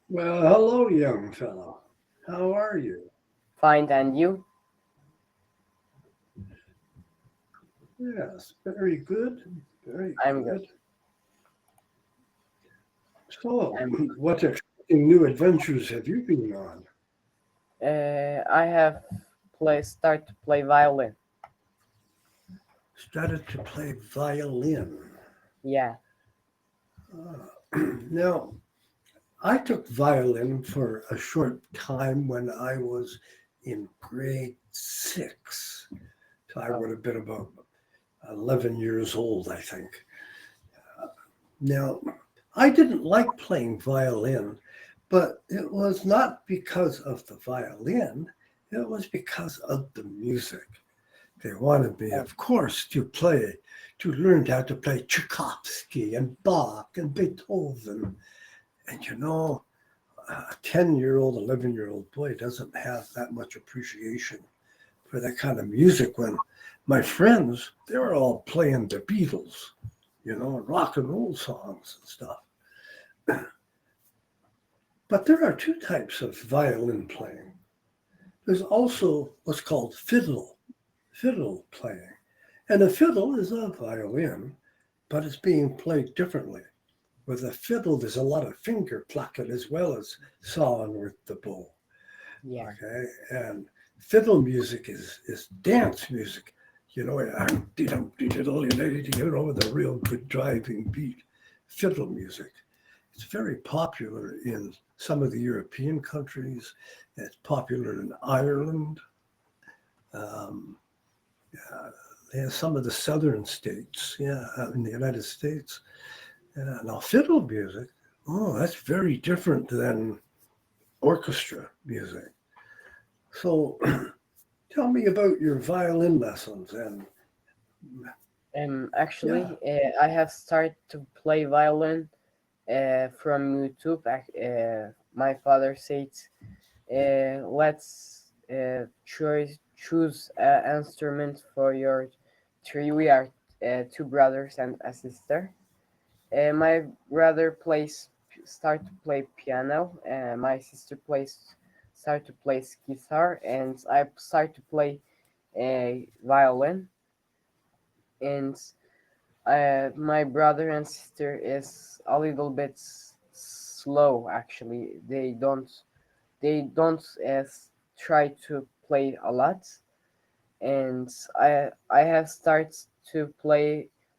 Well, hello, young fellow. How are you? Fine, and you? Yes, very good. Very I'm good. good. So, I'm, what exciting new adventures have you been on? I have start to play violin. Started to play violin. Yeah. Now, I took violin for a short time when I was in grade 6. So I would Oh, have been about 11 years old, I think. Now, I didn't like playing violin, but it was not because of the violin, it was because of the music. They wanted me, oh, of course, to learn how to play Tchaikovsky and Bach and Beethoven. And a 10-year-old, 11-year-old boy doesn't have that much appreciation for that kind of music when my friends, they were all playing the Beatles, rock and roll songs and stuff. But there are two types of violin playing. There's also what's called fiddle playing. And a fiddle is a violin, but it's being played differently. With a fiddle, there's a lot of finger plucking as well as sawing with the bow. yeah. Okay, and fiddle music is dance music. With a real good driving beat. Fiddle music. It's very popular in some of the European countries. It's popular in Ireland. Um, some of the southern states, in the United States. Now, fiddle music, that's very different than orchestra music. So, tell me about your violin lessons. And yeah, Actually, I have started to play violin from YouTube. My father said, "Let's choose an instrument for your three. We are two brothers and a sister. My brother start to play piano. My sister start to play guitar, and I start to play violin. And my brother and sister is a little bit slow. Actually, they don't try to play a lot. And I have started to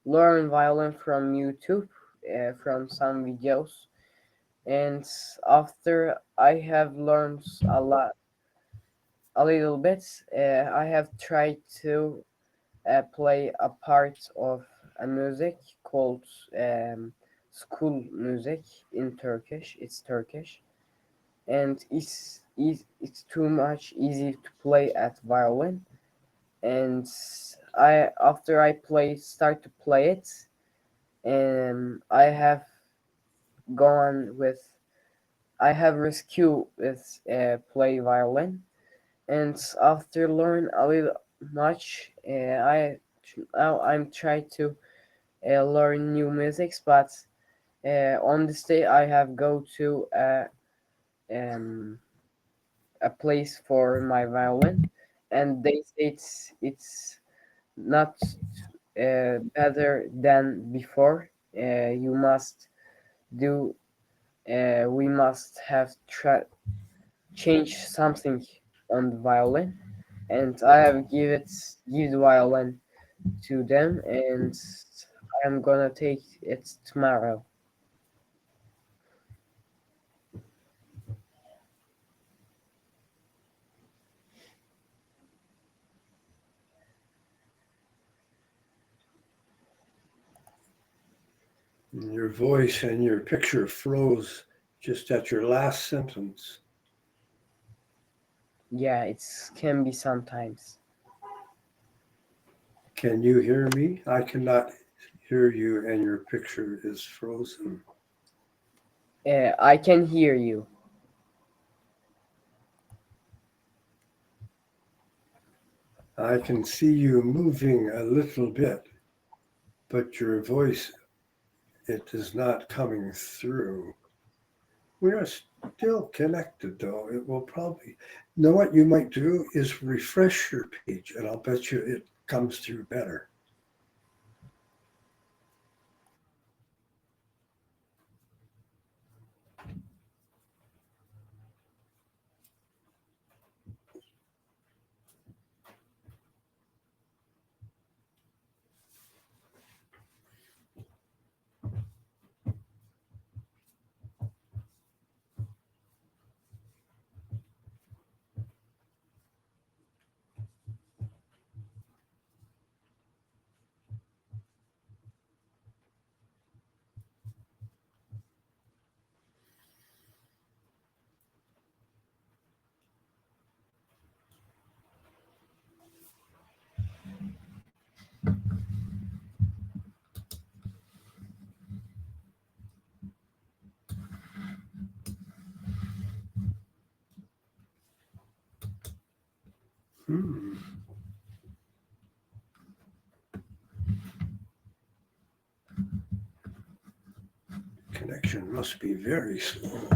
learn violin from YouTube, from some videos, and after I have learned a little bit, I have tried to play a part of a music called school music in Turkish. It's Turkish, and it's too much easy to play at violin. And I after I start to play it, and gone with I have rescue with play violin, and after learn a little much, now I'm trying to learn new musics, but on this day I have go to um, a place for my violin, and they say it's not better than before. You must do. We must have change something on the violin, and I have give the violin to them, and I'm gonna take it tomorrow. your voice and your picture froze just at your last sentence. Yeah, it can be sometimes. Can you hear me? I cannot hear you, and your picture is frozen. I can hear you. I can see you moving a little bit, but your voice, it is not coming through. We are still connected, though. It will probably, you know what you might do is refresh your page, and I'll bet you it comes through better. Connection must be very slow.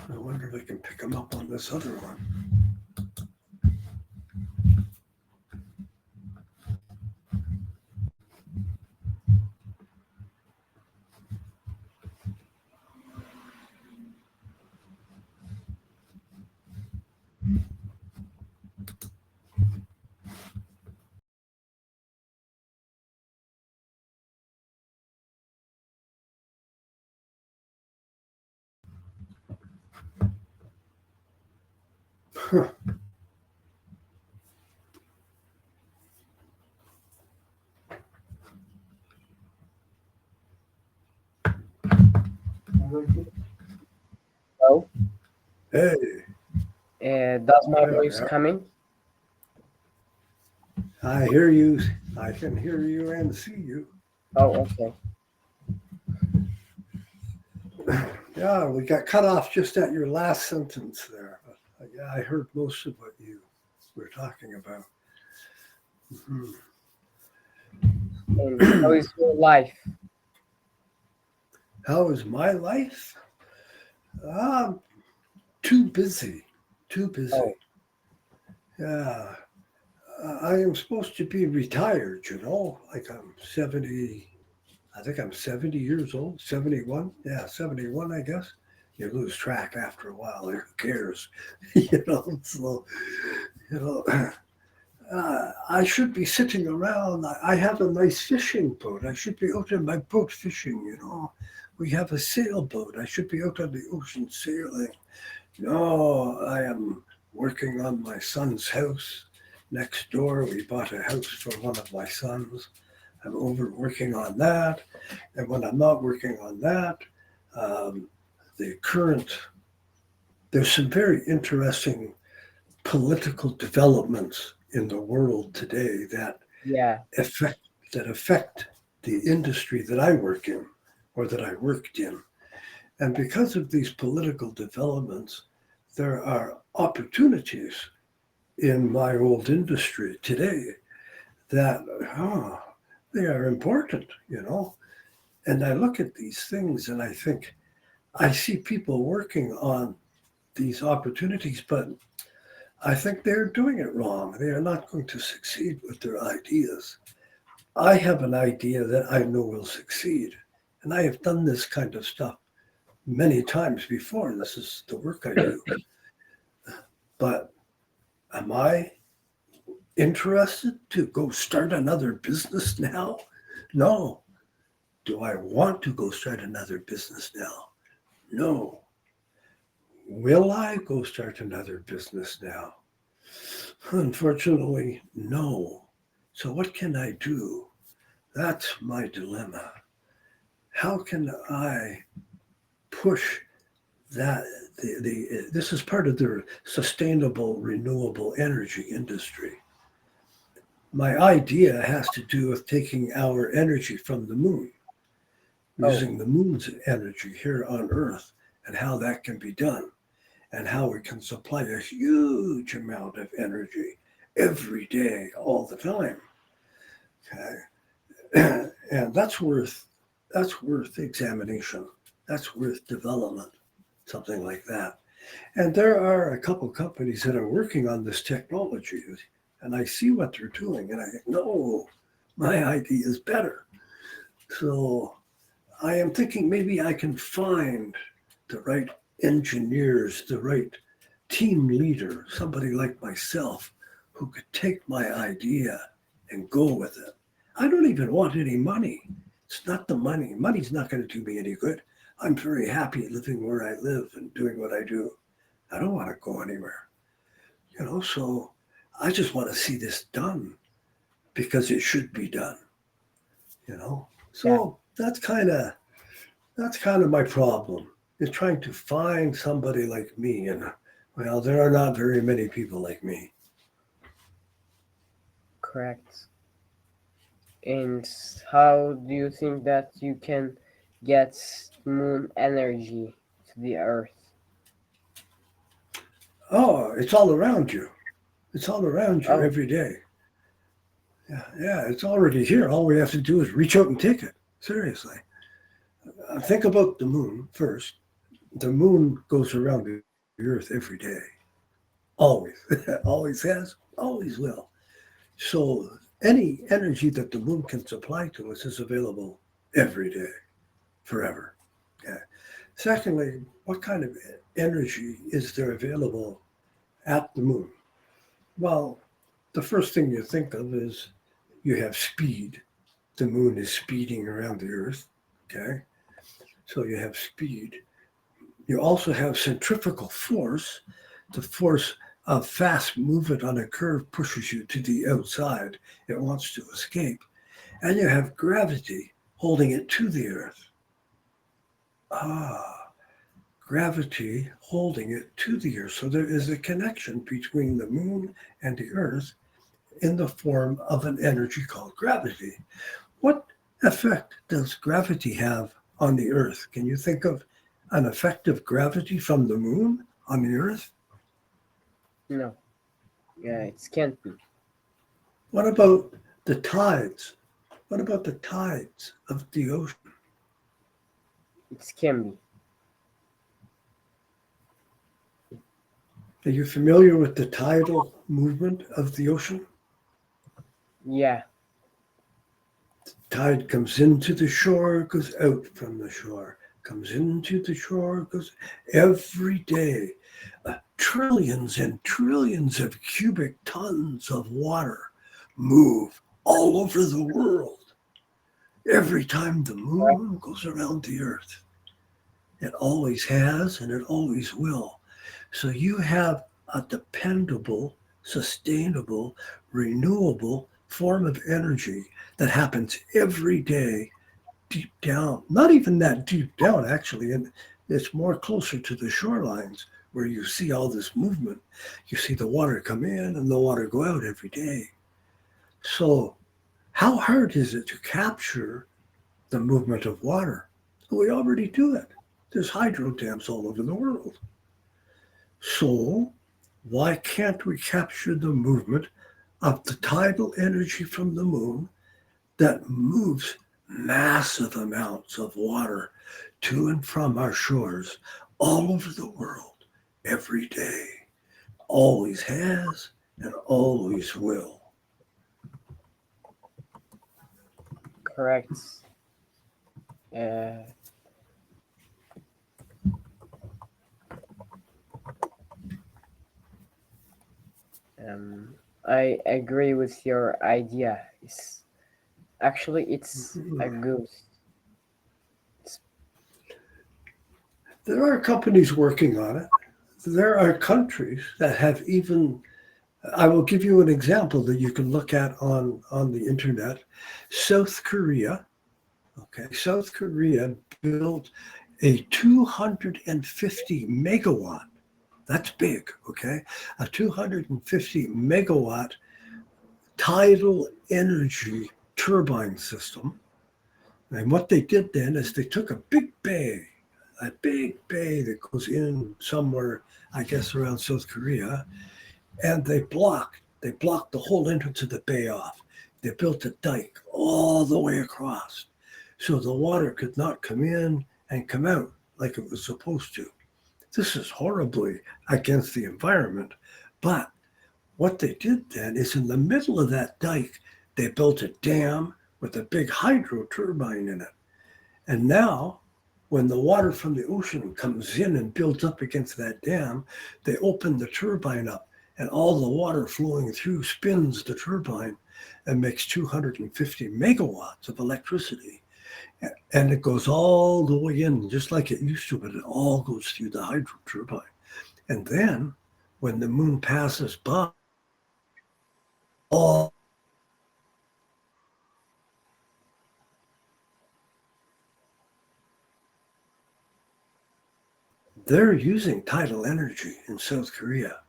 I wonder if I can pick them up on this other one. Huh. Oh, Hey, does my voice coming? I hear you. I can hear you and see you. Oh, okay. Yeah, we got cut off just at your last sentence there. But yeah, I heard most of what you were talking about. Mhm. And how is your life? How is my life? Too busy. Too busy. Oh. Yeah. I am supposed to be retired, you know, like I'm 70, I think I'm 70 years old, 71. Yeah, 71, I guess. You lose track after a while. Who cares? You know, so, you know, I should be sitting around. I have a nice fishing boat. I should be out in my boat fishing, you know. We have a sailboat. I should be out on the ocean sailing. No, I am working on my son's house. Next door, we bought a house for one of my sons. I'm over working on that. And when I'm not working on that, there's some very interesting political developments in the world today that affect the industry that I work in or that I worked in. And because of these political developments, there are opportunities in my old industry today that they are important, you know. And I look at these things and I think, I see people working on these opportunities, but I think they're doing it wrong. They are not going to succeed with their ideas. I have an idea that I know will succeed. And I have done this kind of stuff many times before, and this is the work I do. But am I interested to go start another business now? No. Do I want to go start another business now? No. Will I go start another business now? Unfortunately, no. So what can I do? That's my dilemma. How can I push that? This is part of the sustainable, renewable energy industry. My idea has to do with taking our energy from the moon, using the moon's energy here on Earth, and how that can be done. and how it can supply a huge amount of energy every day, all the time. Okay, and that's worth examination. That's worth development, something like that. And there are a couple companies that are working on this technology, and I see what they're doing, and I think, no, my idea is better. So I am thinking maybe I can find the right engineers, the right team leader, somebody like myself who could take my idea and go with it. I don't even want any money. It's not the money. Money's not going to do me any good. I'm very happy living where I live and doing what I do. I don't want to go anywhere. So I just want to see this done because it should be done. So that's kind of my problem, is trying to find somebody like me. And well, there are not very many people like me. Correct. And how do you think that you can get moon energy to the Earth? Oh, it's all around you. It's all around you every day. Yeah, it's already here. All we have to do is reach out and take it. Seriously. Think about the moon first. The moon goes around the Earth every day. Always. Always has, always will. So any energy that the moon can supply to us is available every day, forever. Okay. Secondly, what kind of energy is there available at the moon? Well, the first thing you think of is you have speed. The moon is speeding around the Earth. Okay. So you have speed. You also have centrifugal force. The force of fast movement on a curve pushes you to the outside. It wants to escape. And you have gravity holding it to the Earth. Gravity holding it to the Earth. So there is a connection between the moon and the Earth in the form of an energy called gravity. What effect does gravity have on the Earth? Can you think of an effect of gravity from the moon on the Earth? No. Yeah, it can't be. What about the tides? What about the tides of the ocean? It can be. Are you familiar with the tidal movement of the ocean? Yeah. The tide comes into the shore, goes out from the shore, comes into the shore, goes every day. Trillions and trillions of cubic tons of water move all over the world every time the moon goes around the Earth. It always has, and it always will. So you have a dependable, sustainable, renewable form of energy that happens every day deep down. Not even that deep down, actually, and it's more closer to the shorelines where you see all this movement. You see the water come in and the water go out every day. So how hard is it to capture the movement of water? We already do it. There's hydro dams all over the world. So why can't we capture the movement of the tidal energy from the moon that moves massive amounts of water to and from our shores all over the world every day? Always has and always will. Correct. I agree with your idea. It's a good. There are companies working on it. There are countries that have even, I will give you an example that you can look at on the internet. South Korea, South Korea built a 250 megawatt, that's big, a 250 megawatt tidal energy turbine system. And what they did then is they took a big bay, a big bay that goes in somewhere, I guess around South Korea, and they blocked the whole entrance of the bay off. They built a dike all the way across, so the water could not come in and come out like it was supposed to. This is horribly against the environment, but what they did then is in the middle of that dike, they built a dam with a big hydro turbine in it. And now, when the water from the ocean comes in and builds up against that dam, they open the turbine up, and all the water flowing through spins the turbine and makes 250 megawatts of electricity. And it goes all the way in, just like it used to, but it all goes through the hydro turbine. And then, when the moon passes by, all they're using tidal energy in South Korea.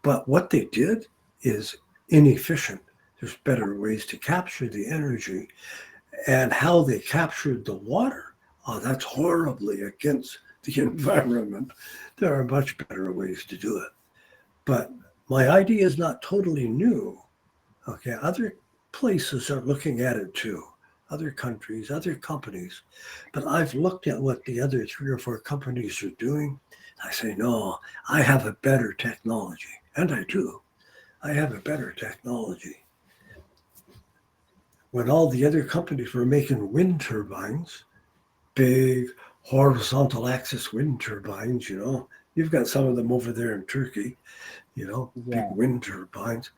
But what they did is inefficient. There's better ways to capture the energy. And how they captured the water, oh, that's horribly against the environment. There are much better ways to do it. But my idea is not totally new. Okay, other places are looking at it too. Other countries, other companies. But I've looked at what the other 3 or 4 companies are doing. I say, no, I have a better technology. And I do. I have a better technology. When all the other companies were making wind turbines, big horizontal axis wind turbines, you know, you've got some of them over there in Turkey, you know, big wind turbines.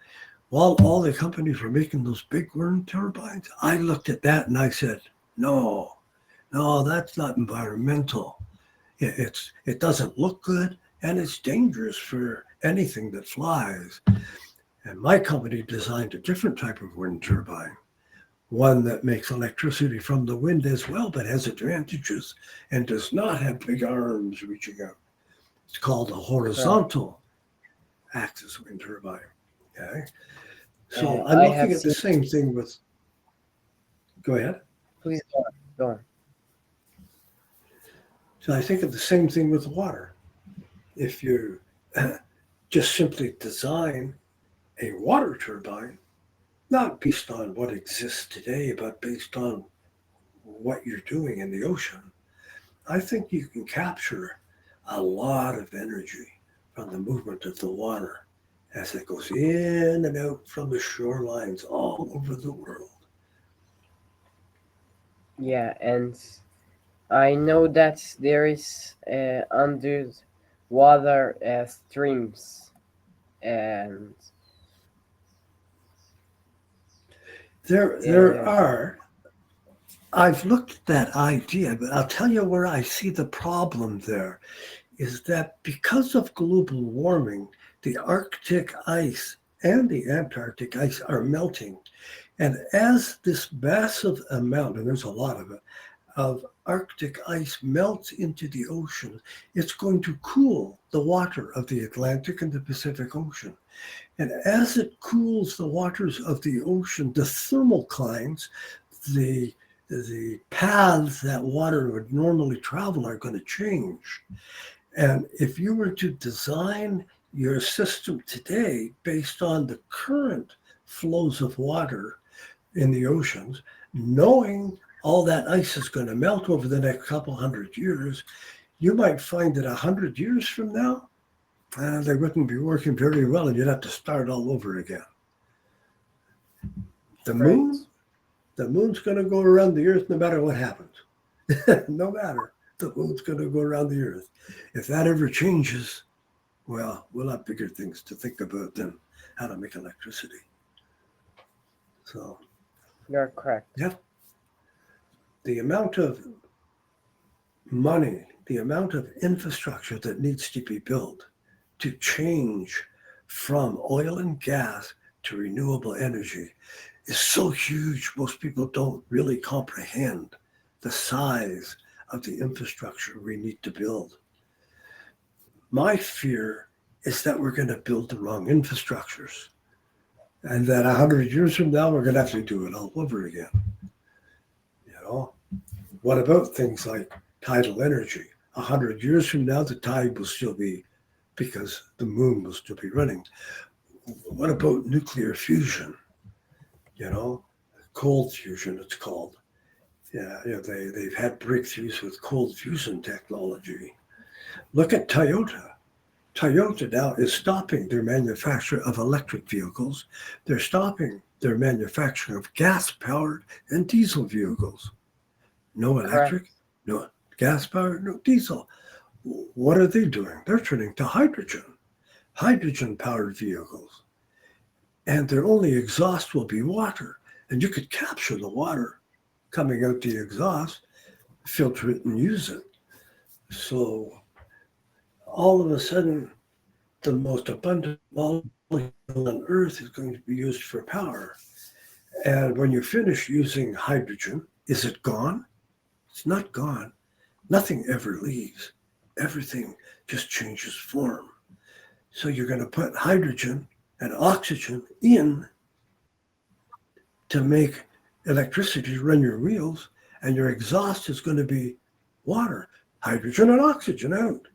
While all the companies were making those big wind turbines, I looked at that and I said, no, that's not environmental. It doesn't look good, and it's dangerous for anything that flies. And my company designed a different type of wind turbine, one that makes electricity from the wind as well, but has advantages and does not have big arms reaching out. It's called a horizontal axis wind turbine. Okay. So I'm looking at the same thing with, go ahead. Please go on. So I think of the same thing with water. If you just simply design a water turbine, not based on what exists today, but based on what you're doing in the ocean, I think you can capture a lot of energy from the movement of the water as it goes in and out from the shorelines all over the world. Yeah, and I know that there is underwater streams, and there are. I've looked at that idea, but I'll tell you where I see the problem there is that because of global warming, the Arctic ice and the Antarctic ice are melting. And as this massive amount, and there's a lot of it, of Arctic ice melts into the ocean, it's going to cool the water of the Atlantic and the Pacific Ocean. And as it cools the waters of the ocean, the thermoclines, the paths that water would normally travel are going to change. And if you were to design your system today based on the current flows of water in the oceans, knowing all that ice is going to melt over the next couple hundred years, you might find that 100 years from now, they wouldn't be working very well, and you'd have to start all over again. The moon's going to go around the earth no matter what happens. No matter. The moon's going to go around the earth. If that ever changes, well, we'll have bigger things to think about than how to make electricity. So, you're correct. Yeah. The amount of money, the amount of infrastructure that needs to be built to change from oil and gas to renewable energy is so huge, most people don't really comprehend the size of the infrastructure we need to build. My fear is that we're going to build the wrong infrastructures, and that 100 years from now, we're going to have to do it all over again. You know, what about things like tidal energy? 100 years from now, the tide will still be, because the moon will still be running. What about nuclear fusion? You know, cold fusion, it's called. Yeah, they've had breakthroughs with cold fusion technology. Look at Toyota. Toyota now is stopping their manufacture of electric vehicles. They're stopping their manufacturing of gas-powered and diesel vehicles. No electric, no gas-powered, no diesel. What are they doing? They're turning to hydrogen-powered vehicles. And their only exhaust will be water. And you could capture the water coming out the exhaust, filter it and use it. So all of a sudden, the most abundant molecule on Earth is going to be used for power. And when you finish using hydrogen, is it gone? It's not gone. Nothing ever leaves. Everything just changes form. So you're going to put hydrogen and oxygen in to make electricity to run your wheels, and your exhaust is going to be water, hydrogen and oxygen out.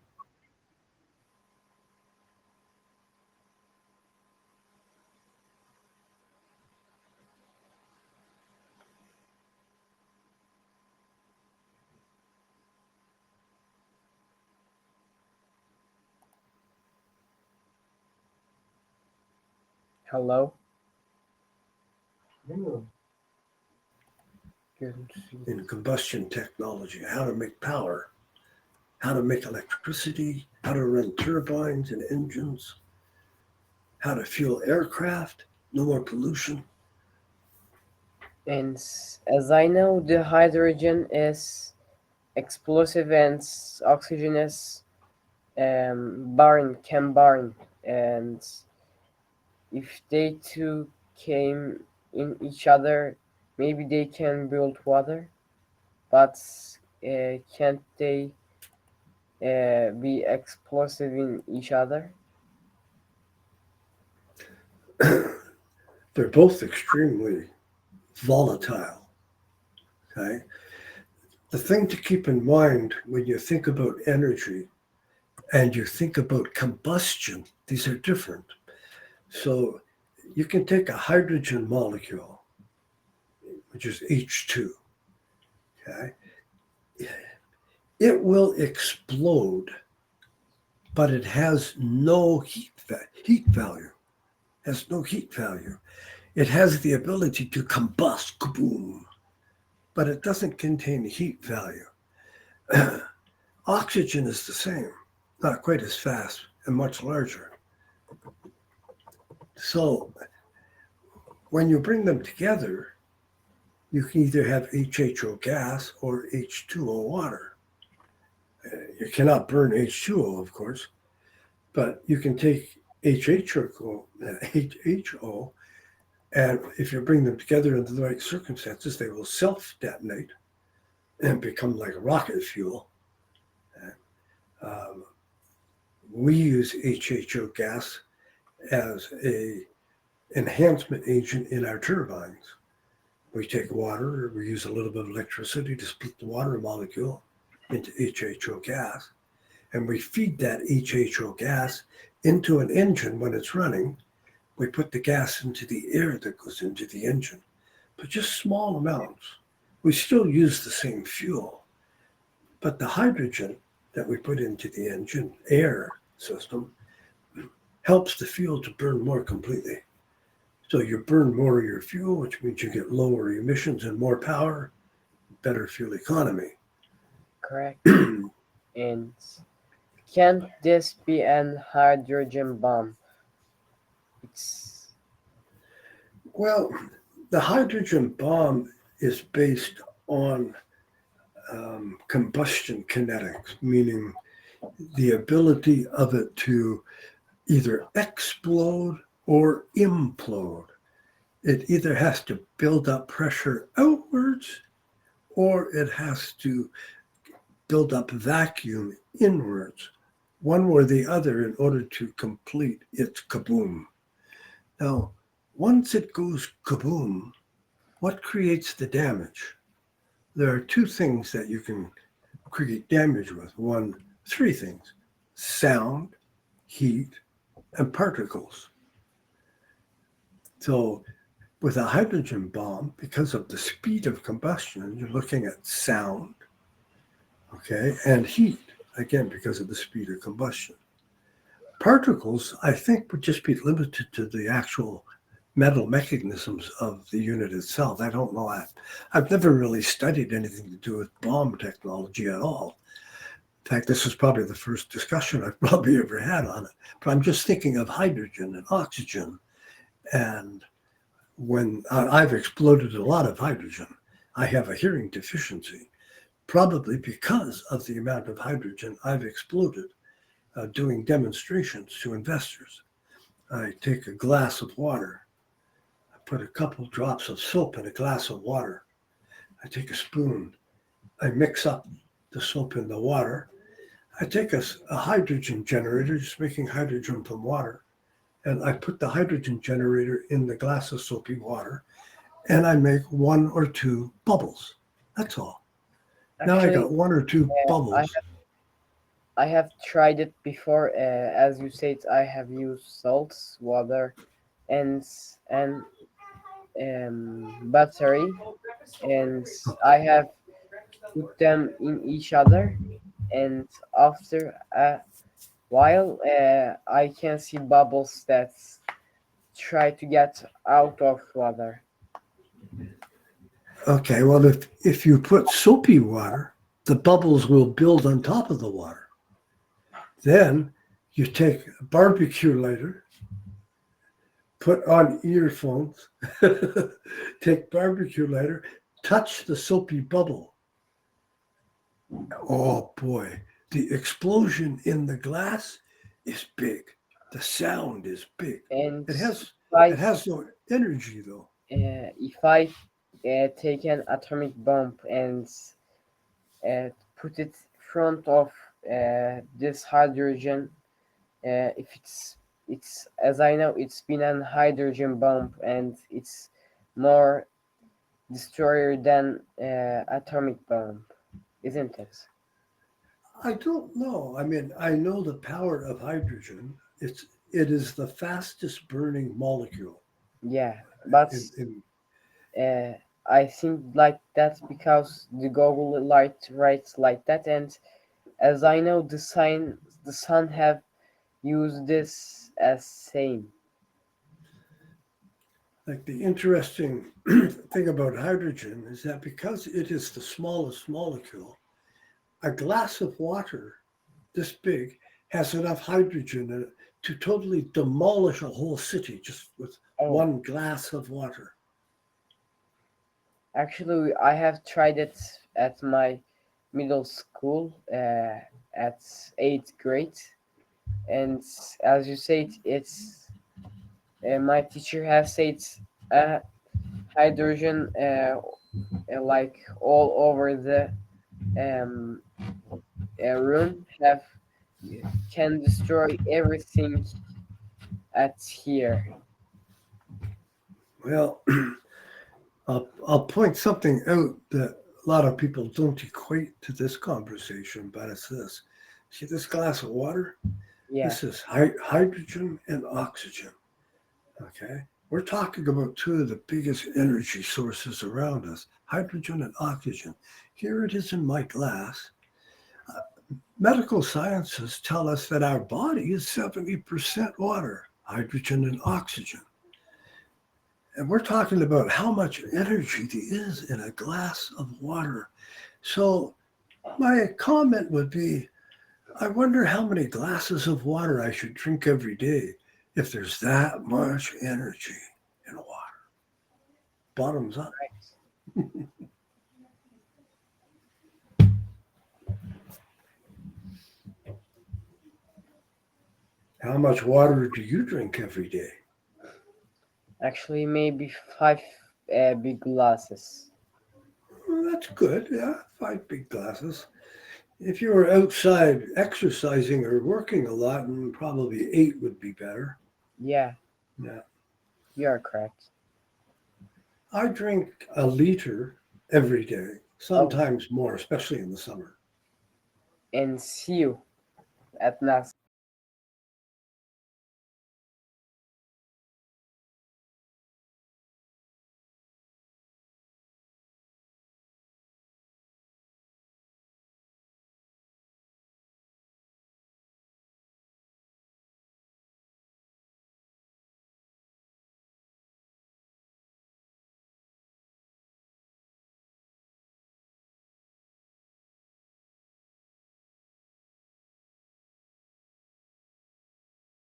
Hello? In combustion technology, how to make power, how to make electricity, how to run turbines and engines, how to fuel aircraft, no more pollution. And as I know, the hydrogen is explosive and oxygen is can burn. And if they two came in each other, maybe they can build water, but can't they be explosive in each other? They're both extremely volatile, okay? The thing to keep in mind when you think about energy and you think about combustion, these are different. So you can take a hydrogen molecule, which is H2, okay? It will explode, but it has no heat value. Has no heat value. It has the ability to combust, kaboom, but it doesn't contain heat value. Oxygen is the same, not quite as fast and much larger. So when you bring them together, you can either have HHO gas or H2O water. You cannot burn H2O, of course, but you can take HHO, and if you bring them together under the right circumstances, they will self-detonate and become like rocket fuel. We use HHO gas as a enhancement agent in our turbines. We take water, we use a little bit of electricity to split the water molecule into HHO gas, and we feed that HHO gas into an engine when it's running. We put the gas into the air that goes into the engine, but just small amounts. We still use the same fuel, but the hydrogen that we put into the engine air system helps the fuel to burn more completely. So you burn more of your fuel, which means you get lower emissions and more power, better fuel economy. Correct. And can't this be an hydrogen bomb? Well, the hydrogen bomb is based on combustion kinetics, meaning the ability of it to either explode or implode. It either has to build up pressure outwards or it has to build up vacuum inwards, one or the other, in order to complete its kaboom. Now, once it goes kaboom, what creates the damage? There are two things that you can create damage with? Three things: sound, heat, and particles. So with a hydrogen bomb, because of the speed of combustion, you're looking at sound, okay, and heat, again, because of the speed of combustion. Particles, I think, would just be limited to the actual metal mechanisms of the unit itself. I don't know. I've never really studied anything to do with bomb technology at all. In fact, this is probably the first discussion I've probably ever had on it. But I'm just thinking of hydrogen and oxygen. And when I've exploded a lot of hydrogen, I have a hearing deficiency, probably because of the amount of hydrogen I've exploded doing demonstrations to investors. I take a glass of water. I put a couple drops of soap in a glass of water. I take a spoon. I mix up the soap in the water. I take a hydrogen generator, just making hydrogen from water, and I put the hydrogen generator in the glass of soapy water, and I make one or two bubbles. That's all. Now I got one or two bubbles. I have tried it before. As you said, I have used salts, water, and battery, and I have put them in each other, and after a while, I can see bubbles that try to get out of water. Okay, well, if you put soapy water, the bubbles will build on top of the water. Then you take a barbecue lighter, put on earphones, take barbecue lighter, touch the soapy bubble. Oh boy, the explosion in the glass is big. The sound is big. And it has no energy though. If I take an atomic bomb and put it front of this hydrogen, if it's as I know, it's been an hydrogen bomb and it's more destroyer than atomic bomb, isn't it? I don't know. I mean, I know the power of hydrogen. It is the fastest burning molecule. Yeah, but I think like that's because the Google light writes like that, and as I know, the sun have used this as same. Like the interesting thing about hydrogen is that because it is the smallest molecule, a glass of water this big has enough hydrogen in it to totally demolish a whole city just with one glass of water. Actually, I have tried it at my middle school at 8th grade, and as you said, it's my teacher has said hydrogen like all over the room can destroy everything at here. Well, I'll point something out that a lot of people don't equate to this conversation, but it's this. See this glass of water? Yeah. This is hydrogen and oxygen. Okay? We're talking about two of the biggest energy sources around us, hydrogen and oxygen. Here it is in my glass. Medical sciences tell us that our body is 70% water, hydrogen and oxygen. And we're talking about how much energy there is in a glass of water. So my comment would be, I wonder how many glasses of water I should drink every day if there's that much energy in water. Bottoms up. How much water do you drink every day? Actually, maybe 5 big glasses. Well, that's good, yeah, 5 big glasses. If you were outside exercising or working a lot, probably 8 would be better. Yeah. Yeah. You're correct. I drink a liter every day, sometimes more, especially in the summer. and see you at next.